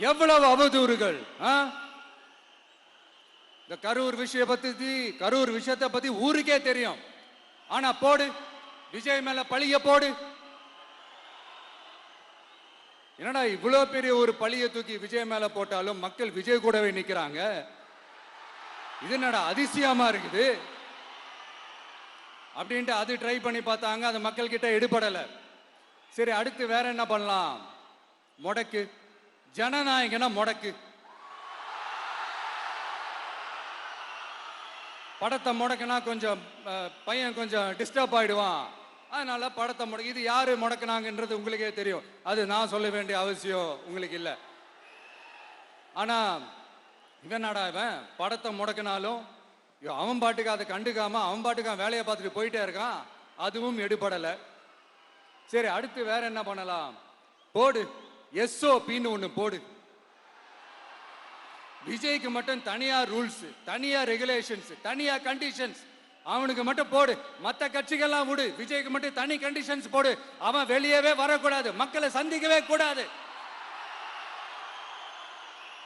எவ்வளவு அவதூறுகள். இந்த கரூர் விஷயத்தை பத்தி ஊருக்கே தெரியும். ஆனா போடு, விஜய் மேல பழிய போடு. என்னடா இவ்வளவு பெரிய ஒரு பழிய தூக்கி விஜய் மேல போட்டாலும் மக்கள் விஜய் கூடவே நிக்கிறாங்க. இது என்னடா அதிசயமா இருக்குது அப்படின்ட்டு அது ட்ரை பண்ணி பார்த்தாங்க. அது மக்கள் கிட்ட எடுபடல. சரி, அடுத்து வேற என்ன பண்ணலாம்? முடக்கு. ஜனநாயகனா முடக்கு. படத்தை முடக்குனா கொஞ்சம் பையன் கொஞ்சம் டிஸ்டர்ப் ஆயிடுவான். அதனால படத்தை முடக்கு. இது யாரு முடக்குனாங்கன்றது உங்களுக்கே தெரியும். அது நான் சொல்ல வேண்டிய அவசியம் உங்களுக்கு இல்லை. ஆனா இவன் படத்தை முடக்கினாலும் அவன் பாட்டுக்கு அதை கண்டுக்காம அவன் பாட்டுக்கு வேலையை பார்த்துட்டு போயிட்டே இருக்கான். அதுவும் எடுபடலை. சரி, அடுத்து வேற என்ன பண்ணலாம்? போடு, SOPன்னு ஒண்ணு போடு. விஜய்க்கு மட்டும் தனியா ரூல்ஸ், தனியா ரெகுலேஷன்ஸ், தனியா கண்டிஷன்ஸ். அவனுக்கு மட்டும் போடு. மற்ற கட்சிகள்லாம் விடு, விஜய்க்கு மட்டும் தனி கண்டிஷன்ஸ் போடு. அவன் வெளியவே வரக்கூடாது, மக்களை சந்திக்கவே கூடாது.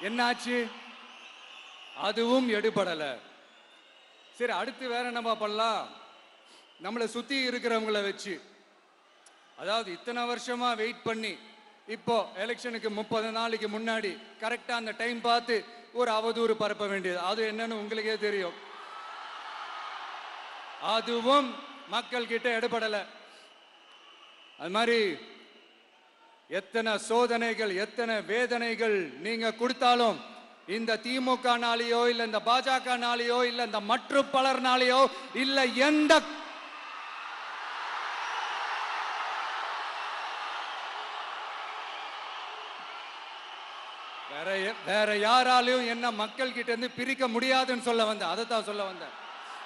என்னாச்சு? அதுவும் எடுபடல. சரி, அடுத்து வேற என்ன பண்ணலாம்? நம்மளை சுத்தி இருக்கிறவங்கள வச்சு, அதாவது இத்தனை வருஷமா வெயிட் பண்ணி இப்போ எலெக்ஷனுக்கு 30 நாளைக்கு முன்னாடி கரெக்டா அந்த டைம் பார்த்து ஒரு அவதூறு பரப்ப வேண்டியது. அது என்னன்னு உங்களுக்கே தெரியும். அதுவும் மக்கள் கிட்ட எடுபடல. அது மாதிரி எத்தனை சோதனைகள், எத்தனை வேதனைகள் நீங்க கொடுத்தாலும் இந்த திமுகனாலேயோ இல்ல இந்த பாஜகனாலேயோ இல்ல இந்த மற்ற பலர்னாலேயோ இல்ல எந்த வேற யாராலையும் என்ன மக்கள் கிட்ட இருந்து பிரிக்க முடியாதுன்னு சொல்ல வந்தேன். அதைத்தான் சொல்ல வந்தேன்.